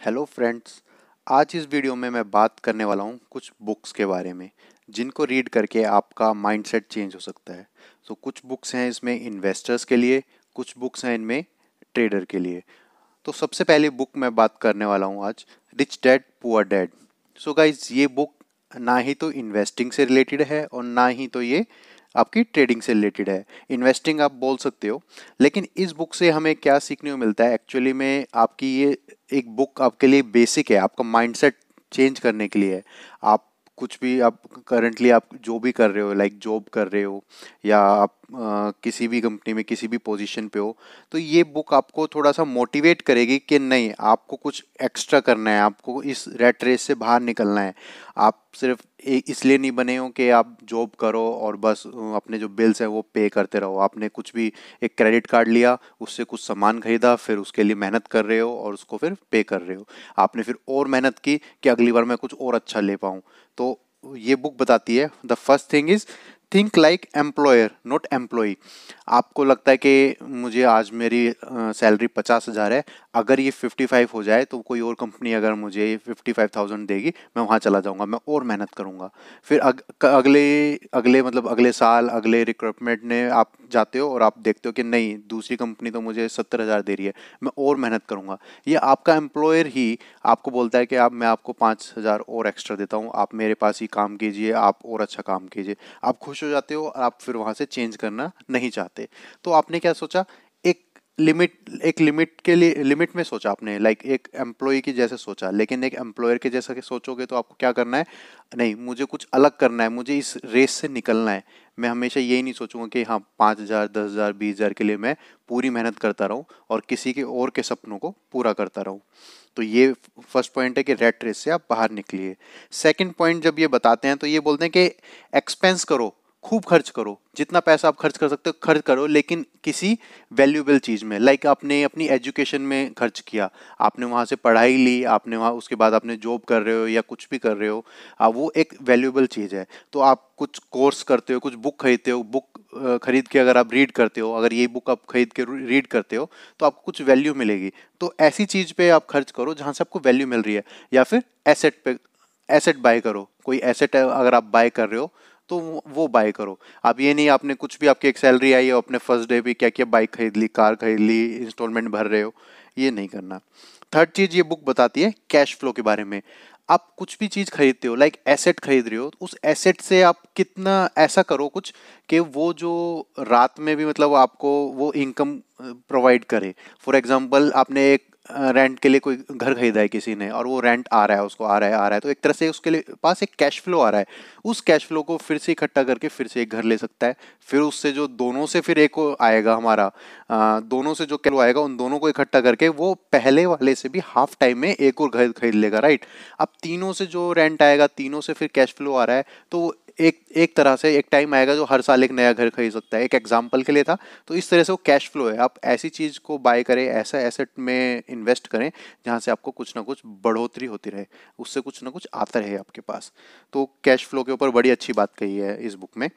Hello friends. आज इस video में मैं बात करने वाला हूँ कुछ बुक्स के बारे में जिनको रीड करके आपका माइंडसेट चेंज हो सकता है। तो कुछ बुक्स हैं इसमें इन्वेस्टर्स के लिए, कुछ बुक्स हैं इनमें ट्रेडर के लिए। तो सबसे पहली बुक मैं बात करने वाला हूँ आज, rich dad poor dad. So guys, ये बुक ना ही तो इन्वेस्टिंग से रिलेटेड है और ना ही तो ये आपकी ट्रेडिंग से रिलेटेड है। इन्वेस्टिंग आप बोल सकते हो, लेकिन इस बुक से हमें क्या सीखने को मिलता है एक्चुअली में, आपकी ये एक बुक आपके लिए बेसिक है, आपका माइंडसेट चेंज करने के लिए है। आप कुछ भी, आप करंटली आप जो भी कर रहे हो, लाइक जॉब कर रहे हो या आप किसी भी कंपनी में किसी भी पोजीशन पे हो, तो ये बुक आपको थोड़ा सा मोटिवेट करेगी कि नहीं, आपको कुछ एक्स्ट्रा करना है, आपको इस रैट रेस से बाहर निकलना है। आप सिर्फ इसलिए नहीं बने हो कि आप जॉब करो और बस अपने जो बिल्स हैं वो पे करते रहो। आपने कुछ भी एक क्रेडिट कार्ड लिया, उससे कुछ सामान खरीदा, फिर उसके लिए मेहनत कर रहे हो और उसको फिर पे कर रहे हो। आपने फिर और मेहनत की कि अगली बार मैं कुछ और अच्छा ले पाऊँ। तो ये बुक बताती है, the first thing is think like employer not employee. आपको लगता है कि मुझे आज मेरी सैलरी 50,000 है, अगर ये 55 हो जाए तो कोई और कंपनी अगर मुझे 55,000 देगी, मैं वहाँ चला जाऊँगा, मैं और मेहनत करूँगा। फिर अगले अगले मतलब अगले साल अगले रिक्रूटमेंट ने आप जाते हो और आप देखते हो कि नहीं, दूसरी कंपनी तो मुझे 70,000 दे रही है, मैं और मेहनत करूँगा। ये आपका एम्प्लॉयर ही आपको बोलता है कि आप, मैं आपको 5,000 और एक्स्ट्रा देता हूँ, आप मेरे पास ही काम कीजिए, आप और अच्छा काम कीजिए। आप खुश हो जाते हो और आप फिर वहाँ से चेंज करना नहीं चाहते। तो आपने क्या सोचा, एक लिमिट के लिए, लिमिट में सोचा आपने, लाइक एक एम्प्लॉय की जैसे सोचा, लेकिन एक एम्प्लॉयर के जैसा कि सोचोगे तो आपको क्या करना है, नहीं मुझे कुछ अलग करना है, मुझे इस रेस से निकलना है। मैं हमेशा यही नहीं सोचूंगा कि हाँ 5,000 10,000 20,000 के लिए मैं पूरी मेहनत करता रहूं और किसी के और के सपनों को पूरा करता रहूं। तो ये फर्स्ट पॉइंट है कि रेट रेस से आप बाहर निकलिए। सेकंड पॉइंट जब ये बताते हैं तो ये बोलते हैं कि एक्सपेंस करो, खूब खर्च करो, जितना पैसा आप खर्च कर सकते हो खर्च करो, लेकिन किसी वैल्यूएबल चीज़ में। लाइक आपने अपनी एजुकेशन में खर्च किया, आपने वहाँ से पढ़ाई ली, आपने वहाँ उसके बाद आपने जॉब कर रहे हो या कुछ भी कर रहे हो, वो एक वैल्यूएबल चीज़ है। तो आप कुछ कोर्स करते हो, कुछ बुक खरीदते हो, बुक खरीद के अगर आप रीड करते हो, अगर ये बुक आप खरीद के रीड करते हो तो आपको कुछ वैल्यू मिलेगी। तो ऐसी चीज़ पे आप खर्च करो जहाँ से आपको वैल्यू मिल रही है। या फिर एसेट पे, एसेट बाय करो, कोई एसेट अगर आप बाय कर रहे हो तो वो बाय करो। अब ये नहीं आपने कुछ भी, आपकी एक सैलरी आई है, अपने फर्स्ट डे पे क्या क्या बाइक खरीद ली, कार खरीद ली, इंस्टॉलमेंट भर रहे हो, ये नहीं करना। थर्ड चीज ये बुक बताती है कैश फ्लो के बारे में। आप कुछ भी चीज खरीदते हो, लाइक एसेट खरीद रहे हो, उस एसेट से आप कितना ऐसा करो कुछ कि वो जो रात में भी मतलब आपको वो इनकम प्रोवाइड करे। फॉर एग्जांपल आपने एक रेंट के लिए कोई घर खरीदा है किसी ने और वो रेंट आ रहा है, उसको आ रहा है, तो एक तरह से उसके लिए पास एक कैश फ्लो आ रहा है। उस कैश फ्लो को फिर से इकट्ठा करके फिर से एक घर ले सकता है। फिर उससे जो दोनों से फिर एक आएगा हमारा, दोनों से जो कैश फ्लो आएगा उन दोनों को इकट्ठा करके वो पहले वाले से भी हाफ टाइम में एक और घर खरीद लेगा, राइट। अब तीनों से जो रेंट आएगा, तीनों से फिर कैश फ्लो आ रहा है, तो एक एक तरह से एक टाइम आएगा जो हर साल एक नया घर खरीद सकता है। एक एग्जांपल के लिए था। तो इस तरह से वो कैश फ्लो है। आप ऐसी चीज को बाय करें, ऐसा एसेट में इन्वेस्ट करें जहां से आपको कुछ ना कुछ बढ़ोतरी होती रहे, उससे कुछ ना कुछ आता रहे आपके पास। तो कैश फ्लो के ऊपर बड़ी अच्छी बात कही है इस बुक में।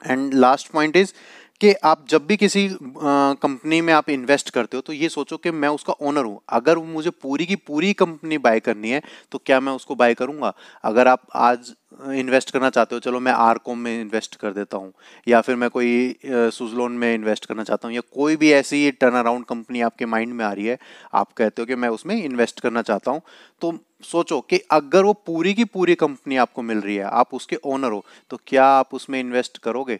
एंड लास्ट पॉइंट इज कि आप जब भी किसी कंपनी में आप इन्वेस्ट करते हो तो ये सोचो कि मैं उसका ओनर हूं। अगर मुझे पूरी की पूरी कंपनी बाय करनी है तो क्या मैं उसको बाय करूंगा? अगर आप आज इन्वेस्ट करना चाहते हो, चलो मैं आरकॉम में इन्वेस्ट कर देता हूं, या फिर मैं कोई सुजलोन में इन्वेस्ट करना चाहता हूं, या कोई भी ऐसी टर्न अराउंड कंपनी आपके माइंड में आ रही है, आप कहते हो कि मैं उसमें इन्वेस्ट करना चाहता हूं, तो सोचो कि अगर वो पूरी की पूरी कंपनी आपको मिल रही है, आप उसके ओनर हो, तो क्या आप उसमें इन्वेस्ट करोगे?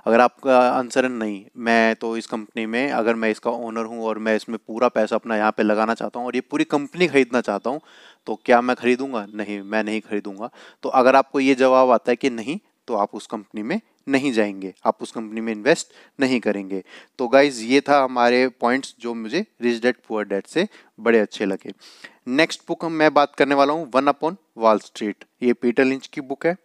अगर आपका आंसर है नहीं, मैं तो इस कंपनी में, अगर मैं इसका ओनर हूं और मैं इसमें पूरा पैसा अपना यहाँ पे लगाना चाहता हूँ और ये पूरी कंपनी खरीदना चाहता हूँ, तो क्या मैं खरीदूंगा? नहीं, मैं नहीं खरीदूंगा। तो अगर आपको ये जवाब आता है कि नहीं, तो आप उस कंपनी में नहीं जाएंगे, आप उस कंपनी में इन्वेस्ट नहीं करेंगे। तो गाइज, ये था हमारे पॉइंट्स जो मुझे रिच डैड पुअर डैड से बड़े अच्छे लगे। नेक्स्ट बुक मैं बात करने वाला हूँ, वन अपॉन वॉल स्ट्रीट। ये पीटर लिंच की बुक है।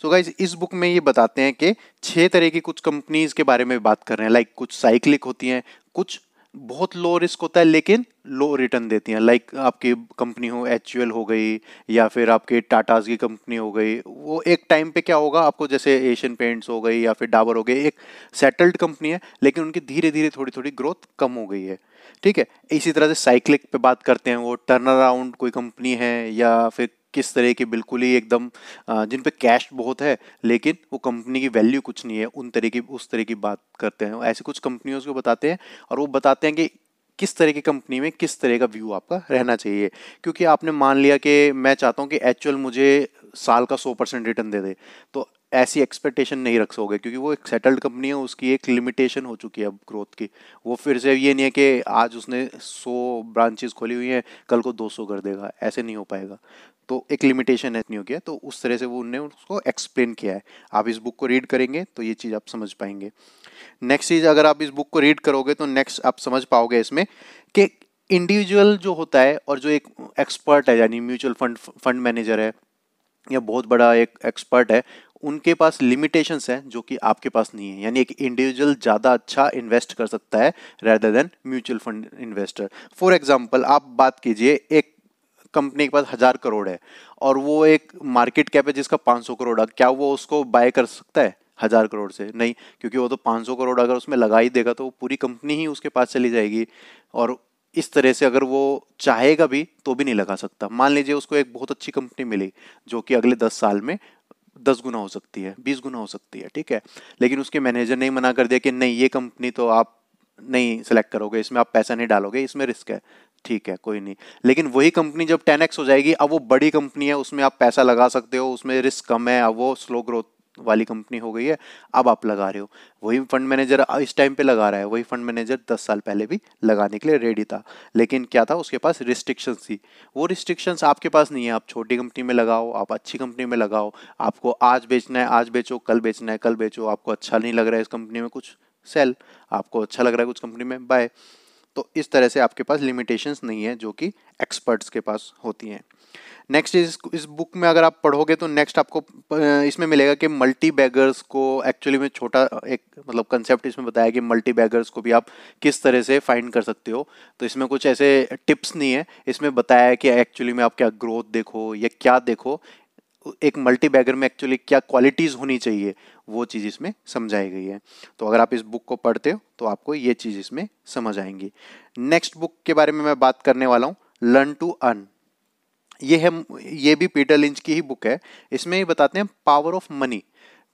सो गाइज, इस बुक में ये बताते हैं कि 6 तरह की कुछ कंपनीज के बारे में बात कर रहे हैं। लाइक कुछ साइक्लिक होती हैं, कुछ बहुत लो रिस्क होता है लेकिन लो रिटर्न देती हैं। लाइक आपकी कंपनी हो, HUL हो गई या फिर आपके टाटाज की कंपनी हो गई, वो एक टाइम पे क्या होगा आपको, जैसे एशियन पेंट्स हो गई या फिर डाबर हो गई, एक सेटल्ड कंपनी है लेकिन उनकी धीरे धीरे थोड़ी थोड़ी ग्रोथ कम हो गई है। ठीक है, इसी तरह से साइक्लिक पे बात करते हैं, वो टर्न अराउंड कोई कंपनी है या फिर किस तरह की बिल्कुल ही एकदम जिन पे कैश बहुत है लेकिन वो कंपनी की वैल्यू कुछ नहीं है, उन तरह की उस तरह की बात करते हैं। ऐसे कुछ कंपनियों को बताते हैं और वो बताते हैं कि किस तरह की कंपनी में किस तरह का व्यू आपका रहना चाहिए। क्योंकि आपने मान लिया कि मैं चाहता हूँ कि HUL मुझे साल का 100% रिटर्न दे दे, तो ऐसी एक्सपेक्टेशन नहीं रख सकोगे क्योंकि वो एक सेटल्ड कंपनी है, उसकी एक लिमिटेशन हो चुकी है अब ग्रोथ की। वो फिर से ये नहीं है कि आज उसने 100 ब्रांचेस खोली हुई हैं कल को 200 कर देगा, ऐसे नहीं हो पाएगा। तो एक लिमिटेशन है, नहीं हो गया, तो उस तरह से वो उनने उसको एक्सप्लेन किया है। आप इस बुक को रीड करेंगे तो ये चीज़ आप समझ पाएंगे। नेक्स्ट चीज़, अगर आप इस बुक को रीड करोगे तो नेक्स्ट आप समझ पाओगे इसमें कि इंडिविजुअल जो होता है और जो एक एक्सपर्ट है, यानी म्यूचुअल फंड मैनेजर है या बहुत बड़ा एक एक्सपर्ट है, उनके पास लिमिटेशंस हैं जो कि आपके पास नहीं है। यानी एक इंडिविजुअल ज़्यादा अच्छा इन्वेस्ट कर सकता है rather than mutual fund investor. For example आप बात कीजिए, एक कंपनी के पास 1000 करोड़ है और वो एक मार्केट कैप है जिसका 500 करोड़ है, क्या वो उसको बाय कर सकता है 1000 करोड़ से? नहीं, क्योंकि वो तो 500 करोड़ अगर उसमें लगा ही देगा तो वो पूरी कंपनी ही उसके पास चली जाएगी। और इस तरह से अगर वो चाहेगा भी तो भी नहीं लगा सकता। मान लीजिए उसको एक बहुत अच्छी कंपनी मिली जो कि अगले 10 साल में 10 गुना हो सकती है, 20 गुना हो सकती है, ठीक है, लेकिन उसके मैनेजर ने मना कर दिया कि नहीं, ये कंपनी तो आप नहीं सिलेक्ट करोगे, इसमें आप पैसा नहीं डालोगे, इसमें रिस्क है। ठीक है, कोई नहीं, लेकिन वही कंपनी जब 10x हो जाएगी, अब वो बड़ी कंपनी है, उसमें आप पैसा लगा सकते हो, उसमें रिस्क कम है, अब वो स्लो ग्रोथ वाली कंपनी हो गई है, अब आप लगा रहे हो। वही फंड मैनेजर इस टाइम पे लगा रहा है, वही फंड मैनेजर 10 साल पहले भी लगाने के लिए रेडी था, लेकिन क्या था, उसके पास रिस्ट्रिक्शंस थी। वो रिस्ट्रिक्शंस आपके पास नहीं है। आप छोटी कंपनी में लगाओ, आप अच्छी कंपनी में लगाओ, आपको आज बेचना है आज बेचो, कल बेचना है कल बेचो, आपको अच्छा नहीं लग रहा है इस कंपनी में कुछ सेल, आपको अच्छा लग रहा है कुछ कंपनी में बाय। तो इस तरह से आपके पास लिमिटेशंस नहीं है जो कि एक्सपर्ट्स के पास होती हैं। नेक्स्ट इस बुक में अगर आप पढ़ोगे तो नेक्स्ट आपको इसमें मिलेगा कि मल्टी बैगर्स को एक्चुअली में छोटा एक मतलब कंसेप्ट इसमें बताया कि मल्टी बैगर्स को भी आप किस तरह से फाइंड कर सकते हो। तो इसमें कुछ ऐसे टिप्स नहीं है, इसमें बताया है कि एक्चुअली में आप क्या ग्रोथ देखो या क्या देखो, एक मल्टी बैगर में एक्चुअली क्या क्वालिटीज होनी चाहिए, वो चीज़ इसमें समझाई गई है। तो अगर आप इस बुक को पढ़ते हो तो आपको ये चीज़ इसमें समझ आएंगी। नेक्स्ट बुक के बारे में मैं बात करने वाला हूँ, लर्न टू अर्न। ये भी पीटर लिंच की ही बुक है। इसमें ही बताते हैं पावर ऑफ मनी।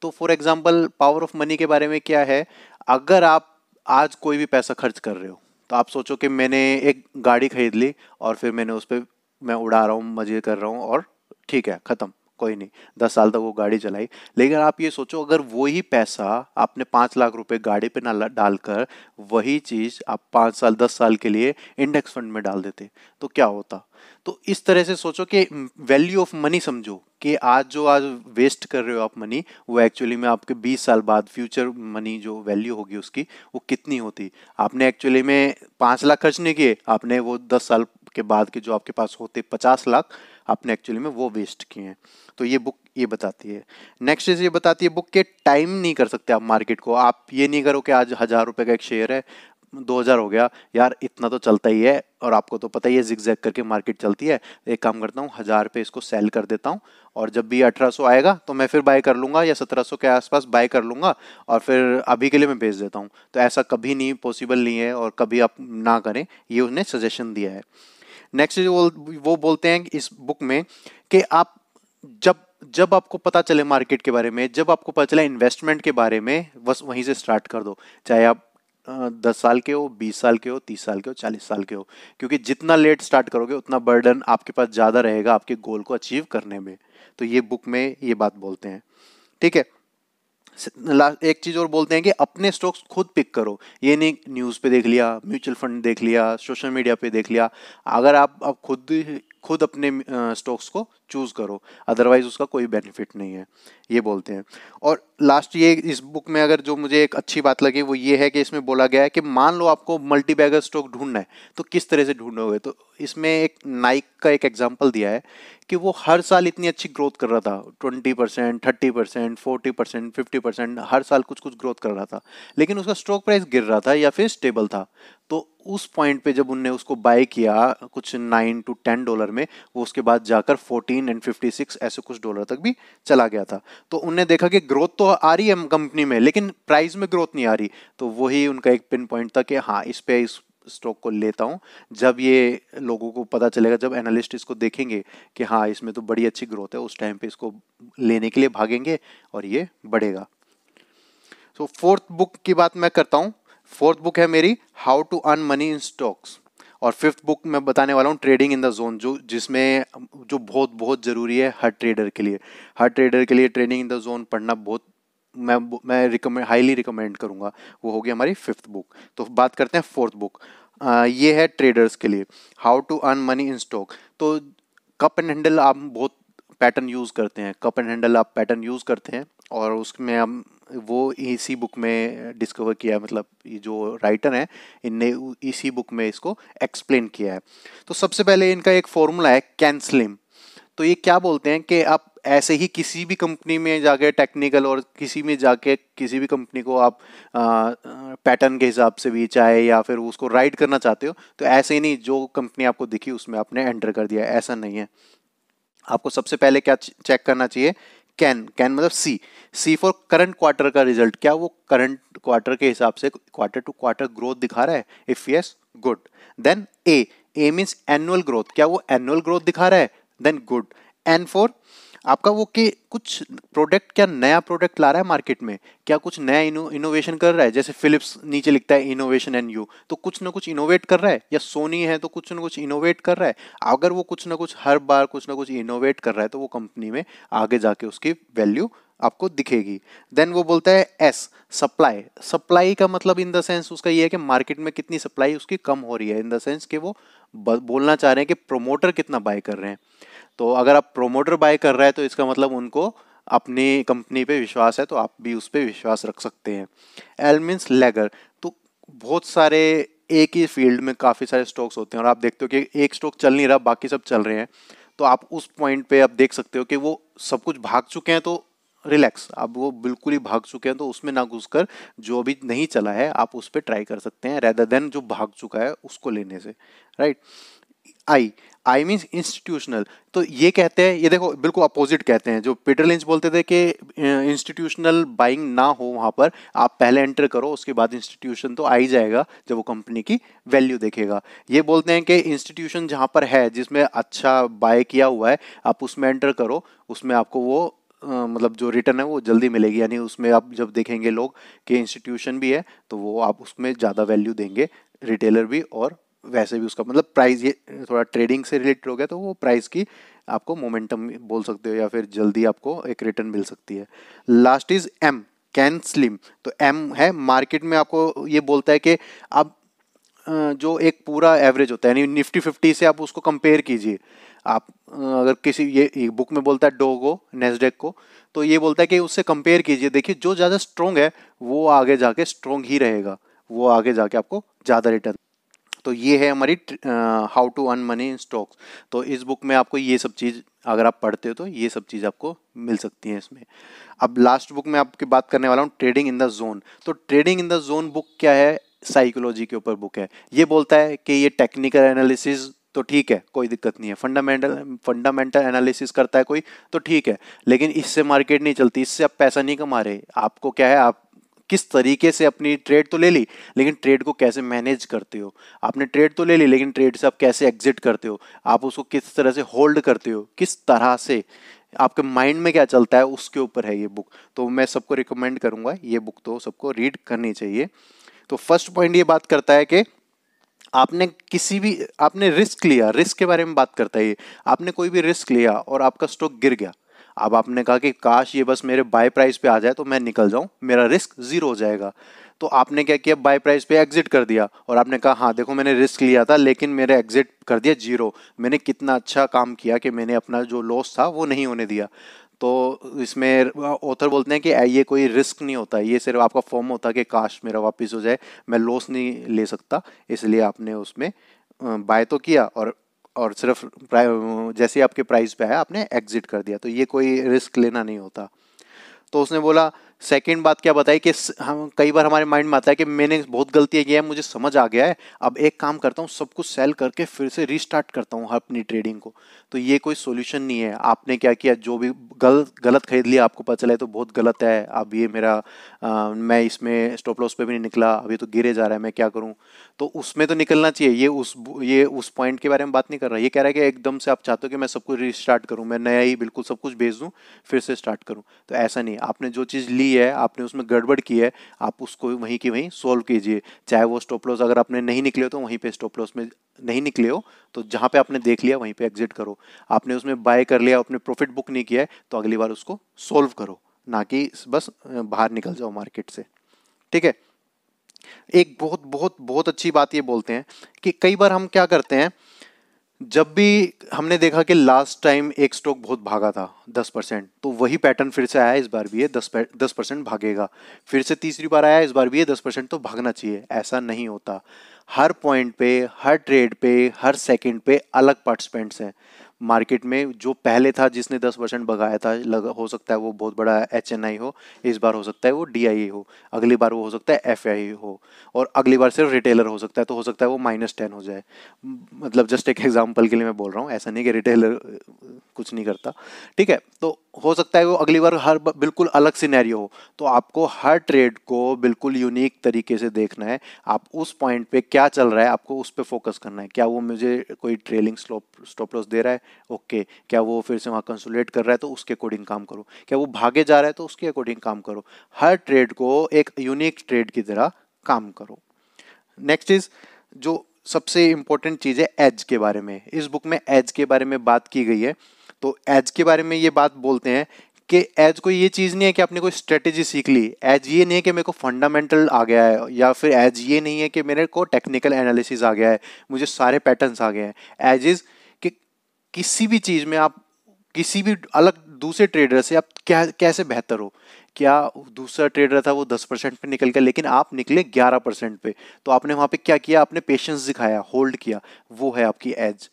तो for example power of money के बारे में क्या है, अगर आप आज कोई भी पैसा खर्च कर रहे हो तो आप सोचो कि मैंने एक गाड़ी खरीद ली और फिर मैंने उस पर मैं उड़ा रहा हूँ, मजे कर रहा हूँ और ठीक है, खत्म, कोई नहीं, 10 साल तक वो गाड़ी चलाई। लेकिन आप ये सोचो, अगर वही पैसा आपने 5 लाख रुपए गाड़ी पे ना डालकर वही चीज आप 5 साल 10 साल के लिए इंडेक्स फंड में डाल देते तो क्या होता। तो इस तरह से सोचो कि वैल्यू ऑफ मनी समझो कि आज वेस्ट कर रहे हो आप मनी, वो एक्चुअली में आपके 20 साल बाद फ्यूचर मनी जो वैल्यू होगी उसकी वो कितनी होती। आपने एक्चुअली में 5 लाख खर्च नहीं किए, आपने वो 10 साल के बाद के जो आपके पास होते 50 लाख आपने एक्चुअली में वो वेस्ट किए हैं। तो ये बुक ये बताती है। नेक्स्ट चीज ये बताती है बुक के टाइम नहीं कर सकते आप मार्केट को। आप ये नहीं करो कि आज 1000 रुपए का एक शेयर है, 2000 हो गया यार, इतना तो चलता ही है और आपको तो पता ही है जिगजैग करके मार्केट चलती है, एक काम करता हूँ 1000 पे इसको सेल कर देता हूँ और जब भी 1800 आएगा तो मैं फिर बाय कर लूंगा या 1700 के आसपास बाय कर लूंगा और फिर अभी के लिए मैं बेच देता हूँ। तो ऐसा कभी नहीं पॉसिबल नहीं है और कभी आप ना करें, ये उन्हें सजेशन दिया है। नेक्स्ट वो बोलते हैं इस बुक में कि आप जब जब आपको पता चले मार्केट के बारे में, जब आपको पता चले इन्वेस्टमेंट के बारे में, बस वहीं से स्टार्ट कर दो। चाहे आप 10 साल के हो, 20 साल के हो, 30 साल के हो, 40 साल के हो, क्योंकि जितना लेट स्टार्ट करोगे उतना बर्डन आपके पास ज़्यादा रहेगा आपके गोल को अचीव करने में। तो ये बुक में ये बात बोलते हैं, ठीक है। एक चीज और बोलते हैं कि अपने स्टॉक्स खुद पिक करो। ये नहीं न्यूज़ पे देख लिया, म्यूचुअल फंड देख लिया, सोशल मीडिया पे देख लिया। अगर आप खुद अपने स्टॉक्स को चूज करो, अदरवाइज उसका कोई बेनिफिट नहीं है, ये बोलते हैं। और लास्ट ये इस बुक में अगर जो मुझे एक अच्छी बात लगी वो ये है कि इसमें बोला गया है कि मान लो आपको मल्टी बैगर स्टॉक ढूंढना है तो किस तरह से ढूंढोगे। तो इसमें एक नाइक का एक एग्जांपल दिया है कि वो हर साल इतनी अच्छी ग्रोथ कर रहा था, 20%, 30%, 40%, 50%, हर साल कुछ कुछ ग्रोथ कर रहा था, लेकिन उसका स्टॉक प्राइस गिर रहा था या फिर स्टेबल था। तो उस पॉइंट पे जब उनने उसको बाय किया कुछ $9 to $10 में, वो उसके बाद जाकर 14 and 56 ऐसे कुछ डॉलर तक भी चला गया था। तो उनने देखा कि ग्रोथ तो आ रही है कंपनी में, लेकिन प्राइस में ग्रोथ नहीं आ रही। तो वही उनका एक पिन पॉइंट था कि हाँ, इस स्टॉक को लेता हूँ। जब ये लोगों को पता चलेगा, जब एनालिस्ट इसको देखेंगे कि हाँ इसमें तो बड़ी अच्छी ग्रोथ है, उस टाइम पे इसको लेने के लिए भागेंगे और ये बढ़ेगा। सो फोर्थ बुक की बात मैं करता हूँ। फोर्थ बुक है मेरी how to earn money in stocks, और फिफ्थ बुक मैं बताने वाला हूँ ट्रेडिंग इन द जोन, जो बहुत बहुत ज़रूरी है हर ट्रेडर के लिए। हर ट्रेडर के लिए ट्रेडिंग इन द जोन पढ़ना बहुत, मैं हाईली रिकमेंड करूँगा। वो होगी हमारी फिफ्थ बुक। तो बात करते हैं फोर्थ बुक। ये है ट्रेडर्स के लिए, how to earn money in stock. तो कप एंड हैंडल आप बहुत पैटर्न यूज़ करते हैं, कप एंड हैंडल आप पैटर्न यूज़ करते हैं, और उसमें हम वो इसी बुक में डिस्कवर किया है, मतलब ये जो राइटर हैं इनने इसी बुक में इसको एक्सप्लेन किया है। तो सबसे पहले इनका एक फॉर्मूला है कैन स्लिम। तो ये क्या बोलते हैं कि आप ऐसे ही किसी भी कंपनी में जाके टेक्निकल, और किसी में जाके किसी भी कंपनी को आप पैटर्न के हिसाब से भी चाहे या फिर उसको राइड करना चाहते हो, तो ऐसे ही नहीं जो कंपनी आपको दिखी उसमें आपने एंटर कर दिया, ऐसा नहीं है। आपको सबसे पहले क्या चेक करना चाहिए, कैन मतलब सी फॉर करंट क्वार्टर का रिजल्ट, क्या वो करंट क्वार्टर के हिसाब से क्वार्टर टू क्वार्टर ग्रोथ दिखा रहा है, if yes good. Then a means annual growth, क्या वो एनुअल ग्रोथ दिखा रहा है, देन गुड। एन फॉर आपका वो कि कुछ प्रोडक्ट, क्या नया प्रोडक्ट ला रहा है मार्केट में, क्या कुछ नया इनोवेशन कर रहा है, जैसे फिलिप्स नीचे लिखता है इनोवेशन एंड यू, तो कुछ ना कुछ इनोवेट कर रहा है, या सोनी है तो कुछ ना कुछ इनोवेट कर रहा है। अगर वो कुछ ना कुछ हर बार कुछ ना कुछ इनोवेट कर रहा है, तो वो कंपनी में आगे जाके उसकी वैल्यू आपको दिखेगी। देन वो बोलता है एस सप्लाई। सप्लाई का मतलब इन द सेंस उसका ये है कि मार्केट में कितनी सप्लाई उसकी कम हो रही है, इन द सेंस कि वो बोलना चाह रहे हैं कि प्रोमोटर कितना बाय कर रहे हैं। तो अगर आप प्रोमोटर बाय कर रहा है तो इसका मतलब उनको अपनी कंपनी पे विश्वास है, तो आप भी उस पर विश्वास रख सकते हैं। L means lagger. तो बहुत सारे एक ही फील्ड में काफ़ी सारे स्टॉक्स होते हैं, और आप देखते हो कि एक स्टॉक चल नहीं रहा, बाकी सब चल रहे हैं, तो आप उस पॉइंट पे आप देख सकते हो कि वो सब कुछ भाग चुके हैं, तो रिलैक्स, अब वो बिल्कुल ही भाग चुके हैं, तो उसमें ना घुसकर जो अभी नहीं चला है आप उस पर ट्राई कर सकते हैं, रेदर देन जो भाग चुका है उसको लेने से, राइट। I means institutional. तो ये कहते हैं, ये देखो बिल्कुल अपोजिट कहते हैं, जो पीटर लिंच बोलते थे कि इंस्टीट्यूशनल बाइंग ना हो, वहाँ पर आप पहले एंटर करो, उसके बाद इंस्टीट्यूशन तो आ ही जाएगा जब वो कंपनी की वैल्यू देखेगा। ये बोलते हैं कि इंस्टीट्यूशन जहाँ पर है, जिसमें अच्छा बाय किया हुआ है, आप उसमें एंटर करो, उसमें आपको वो मतलब जो रिटर्न है वो जल्दी मिलेगी। यानी उसमें आप जब देखेंगे लोग कि इंस्टीट्यूशन भी है, तो वो आप उसमें ज़्यादा वैल्यू देंगे, रिटेलर भी, और वैसे भी उसका मतलब प्राइस, ये थोड़ा ट्रेडिंग से रिलेटेड हो गया, तो वो प्राइस की आपको मोमेंटम बोल सकते हो, या फिर जल्दी आपको एक रिटर्न मिल सकती है। Last is M can slim. तो एम है मार्केट में आपको ये बोलता है कि आप जो एक पूरा एवरेज होता है, यानी निफ्टी 50 से आप उसको कंपेयर कीजिए। आप अगर किसी, ये बुक में बोलता है डोगो नेस्डेक को, तो ये बोलता है कि उससे कंपेयर कीजिए, देखिए जो ज़्यादा स्ट्रोंग है वो आगे जाके स्ट्रोंग ही रहेगा, वो आगे जाके आपको ज़्यादा रिटर्न। तो ये है हमारी how to earn money in stocks. तो इस बुक में आपको ये सब चीज़, अगर आप पढ़ते हो तो ये सब चीज़ आपको मिल सकती है इसमें। अब लास्ट बुक में आपकी बात करने वाला हूँ ट्रेडिंग इन द जोन। तो trading in the zone book क्या है, साइकोलॉजी के ऊपर बुक है। ये बोलता है कि ये टेक्निकल एनालिसिस तो ठीक है, कोई दिक्कत नहीं है, फंडामेंटल एनालिसिस करता है कोई तो ठीक है, लेकिन इससे मार्केट नहीं चलती, इससे आप पैसा नहीं कमा रहे। आपको क्या है, आप किस तरीके से अपनी ट्रेड तो ले ली, लेकिन ट्रेड को कैसे मैनेज करते हो। आपने ट्रेड तो ले ली, लेकिन ट्रेड से आप कैसे एग्जिट करते हो, आप उसको किस तरह से होल्ड करते हो, किस तरह से आपके माइंड में क्या चलता है, उसके ऊपर है ये बुक। तो मैं सबको रिकमेंड करूंगा, ये बुक तो सबको रीड करनी चाहिए। तो फर्स्ट पॉइंट ये बात करता है कि आपने रिस्क लिया, रिस्क के बारे में बात करता है ये। आपने कोई भी रिस्क लिया और आपका स्टॉक गिर गया, अब आपने कहा कि काश ये बस मेरे बाय प्राइस पे आ जाए तो मैं निकल जाऊं, मेरा रिस्क जीरो हो जाएगा। तो आपने क्या किया, बाय प्राइस पे एग्जिट कर दिया, और आपने कहा हाँ देखो मैंने रिस्क लिया था लेकिन मेरा एग्जिट कर दिया जीरो, मैंने कितना अच्छा काम किया कि मैंने अपना जो लॉस था वो नहीं होने दिया। तो इसमें ऑथर बोलते हैं कि ये कोई रिस्क नहीं होता, ये सिर्फ आपका फॉर्म होता है कि काश मेरा वापस हो जाए, मैं लॉस नहीं ले सकता, इसलिए आपने उसमें बाय तो किया, और सिर्फ जैसे ही आपके प्राइस पे आया आपने एग्जिट कर दिया, तो ये कोई रिस्क लेना नहीं होता। तो उसने बोला सेकंड बात क्या बताई कि हम कई बार हमारे माइंड में आता है कि मैंने बहुत गलतियां की है, मुझे समझ आ गया है, अब एक काम करता हूँ, सब कुछ सेल करके फिर से रीस्टार्ट करता हूँ अपनी ट्रेडिंग को। तो ये कोई सॉल्यूशन नहीं है। आपने क्या किया, जो भी गलत खरीद लिया, आपको पता चला है तो बहुत गलत है, अब ये मेरा मैं इसमें स्टॉप लॉस पे भी नहीं निकला, अभी तो गिरे जा रहा है, मैं क्या करूँ। तो उसमें तो निकलना चाहिए। ये उस पॉइंट के बारे में बात नहीं कर रहा, ये कह रहा है कि एकदम से आप चाहते हो कि मैं सब कुछ रीस्टार्ट करूँ, मैं नया ही बिल्कुल सब कुछ भेज दूँ, फिर से स्टार्ट करूँ। तो ऐसा नहीं, आपने जो चीज़ ली है, आपने उसमें गड़बड़ की है, आप उसको वहीं की वहीं सोल्व कीजिए। चाहे वो स्टॉप लॉस अगर आपने नहीं निकले हो तो वहीं पे स्टॉप लॉस में नहीं निकले हो तो जहां पे आपने देख लिया वहीं पे एग्जिट करो। आपने उसमें बाय कर लिया, आपने प्रॉफिट बुक नहीं किया है, तो अगली बार उसको सोल्व करो, ना कि बस बाहर निकल जाओ मार्केट से। ठीक है। एक बहुत बहुत बहुत अच्छी बात ये बोलते हैं कि कई बार हम क्या करते हैं, जब भी हमने देखा कि लास्ट टाइम एक स्टॉक बहुत भागा था 10%, तो वही पैटर्न फिर से आया, इस बार भी ये 10% भागेगा। फिर से तीसरी बार आया, इस बार भी ये 10% तो भागना चाहिए। ऐसा नहीं होता। हर पॉइंट पे, हर ट्रेड पे, हर सेकंड पे अलग पार्टिसिपेंट्स हैं मार्केट में। जो पहले था जिसने 10% भगाया था, हो सकता है वो बहुत बड़ा HNI हो, इस बार हो सकता है वो DIA हो, अगली बार वो हो सकता है FI हो, और अगली बार सिर्फ रिटेलर हो सकता है, तो हो सकता है वो -10 हो जाए। मतलब जस्ट एक एग्जांपल के लिए मैं बोल रहा हूँ, ऐसा नहीं कि रिटेलर कुछ नहीं करता। ठीक है। तो हो सकता है वो अगली बार बिल्कुल अलग सिनेरियो हो। तो आपको हर ट्रेड को बिल्कुल यूनिक तरीके से देखना है। आप उस पॉइंट पे क्या चल रहा है, आपको उस पे फोकस करना है। क्या वो मुझे कोई ट्रेलिंग स्टॉप लॉस दे रहा है, ओके। क्या वो फिर से वहाँ कंसोलिडेट कर रहा है, तो उसके अकॉर्डिंग काम करो। क्या वो भागे जा रहा है, तो उसके अकॉर्डिंग काम करो। हर ट्रेड को एक यूनिक ट्रेड की तरह काम करो। नेक्स्ट इज, जो सबसे इंपॉर्टेंट चीज है, एज के बारे में। इस बुक में एज के बारे में बात की गई है। तो एज के बारे में ये बात बोलते हैं कि एज कोई ये चीज नहीं है कि आपने कोई स्ट्रेटेजी सीख ली। एज ये नहीं है कि मेरे को फंडामेंटल आ गया है, या फिर एज ये नहीं है कि मेरे को टेक्निकल एनालिसिस आ गया है, मुझे सारे पैटर्न्स आ गए हैं। एज इज कि किसी भी चीज में आप किसी भी अलग दूसरे ट्रेडर से आप क्या कैसे बेहतर हो। क्या दूसरा ट्रेडर था वो 10% पे निकल गया, लेकिन आप निकले 11% पे, तो आपने वहां पे क्या किया, आपने पेशेंस दिखाया, होल्ड किया, वो है आपकी एज।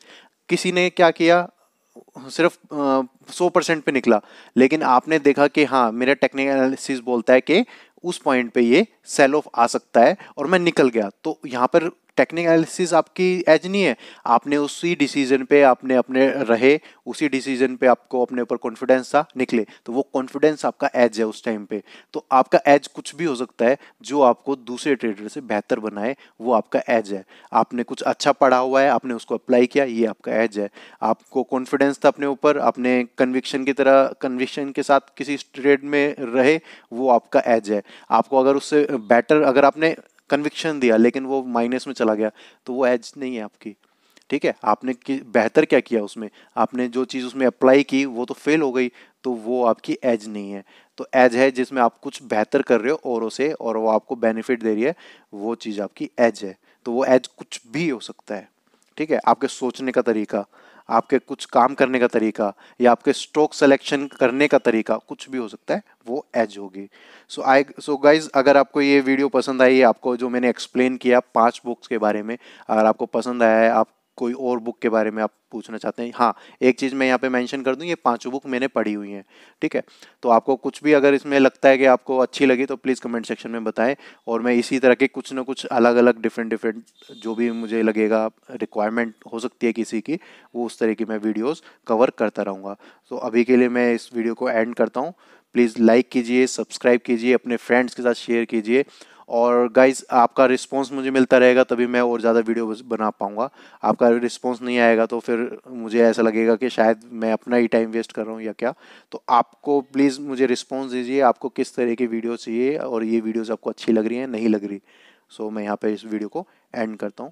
किसी ने क्या किया, सिर्फ 100% पे निकला, लेकिन आपने देखा कि हाँ, मेरा टेक्निकल एनालिसिस बोलता है कि उस पॉइंट पे ये सेल ऑफ आ सकता है, और मैं निकल गया। तो यहाँ पर टेक्निकल एनालिसिस आपकी एज नहीं है। आपने उसी डिसीजन पे आपने अपने रहे, उसी डिसीजन पे आपको अपने ऊपर कॉन्फिडेंस था, निकले, तो वो कॉन्फिडेंस आपका एज है उस टाइम पे। तो आपका एज कुछ भी हो सकता है, जो आपको दूसरे ट्रेडर से बेहतर बनाए, वो आपका एज है। आपने कुछ अच्छा पढ़ा हुआ है, आपने उसको अप्लाई किया, ये आपका एज है। आपको कॉन्फिडेंस था अपने ऊपर, आपने कन्विक्शन के साथ किसी ट्रेड में रहे, वो आपका एज है। आपको अगर उससे बेटर, अगर आपने कन्विक्शन दिया लेकिन वो माइनस में चला गया, तो वो एज नहीं है आपकी। ठीक है। आपने बेहतर क्या किया उसमें, आपने जो चीज़ उसमें अप्लाई की वो तो फेल हो गई, तो वो आपकी एज नहीं है। तो एज है जिसमें आप कुछ बेहतर कर रहे हो औरों से, और वो आपको बेनिफिट दे रही है, वो चीज़ आपकी एज है। तो वो एज कुछ भी हो सकता है। ठीक है। आपके सोचने का तरीका, आपके कुछ काम करने का तरीका, या आपके स्टॉक सिलेक्शन करने का तरीका, कुछ भी हो सकता है, वो एज होगी। सो गाइज, अगर आपको ये वीडियो पसंद आई, आपको जो मैंने एक्सप्लेन किया 5 बुक्स के बारे में, अगर आपको पसंद आया है, आप कोई और बुक के बारे में आप पूछना चाहते हैं, हाँ, एक चीज़ मैं यहाँ पे मेंशन कर दूं, ये 5 बुक मैंने पढ़ी हुई हैं। ठीक है। तो आपको कुछ भी अगर इसमें लगता है कि आपको अच्छी लगी, तो प्लीज़ कमेंट सेक्शन में बताएं, और मैं इसी तरह के कुछ ना कुछ अलग अलग डिफरेंट डिफरेंट जो भी मुझे लगेगा रिक्वायरमेंट हो सकती है किसी की, वो उस तरह की मैं वीडियोस कवर करता रहूँगा। तो अभी के लिए मैं इस वीडियो को एंड करता हूँ। प्लीज़ लाइक कीजिए, सब्सक्राइब कीजिए, अपने फ्रेंड्स के साथ शेयर कीजिए, और गाइज आपका रिस्पांस मुझे मिलता रहेगा, तभी मैं और ज़्यादा वीडियो बना पाऊँगा। आपका रिस्पांस नहीं आएगा तो फिर मुझे ऐसा लगेगा कि शायद मैं अपना ही टाइम वेस्ट कर रहा हूँ या क्या। तो आपको प्लीज़ मुझे रिस्पांस दीजिए, आपको किस तरह की वीडियो चाहिए, और ये वीडियोज़ आपको अच्छी लग रही हैं, नहीं लग रही। सो मैं यहाँ पे इस वीडियो को एंड करता हूँ।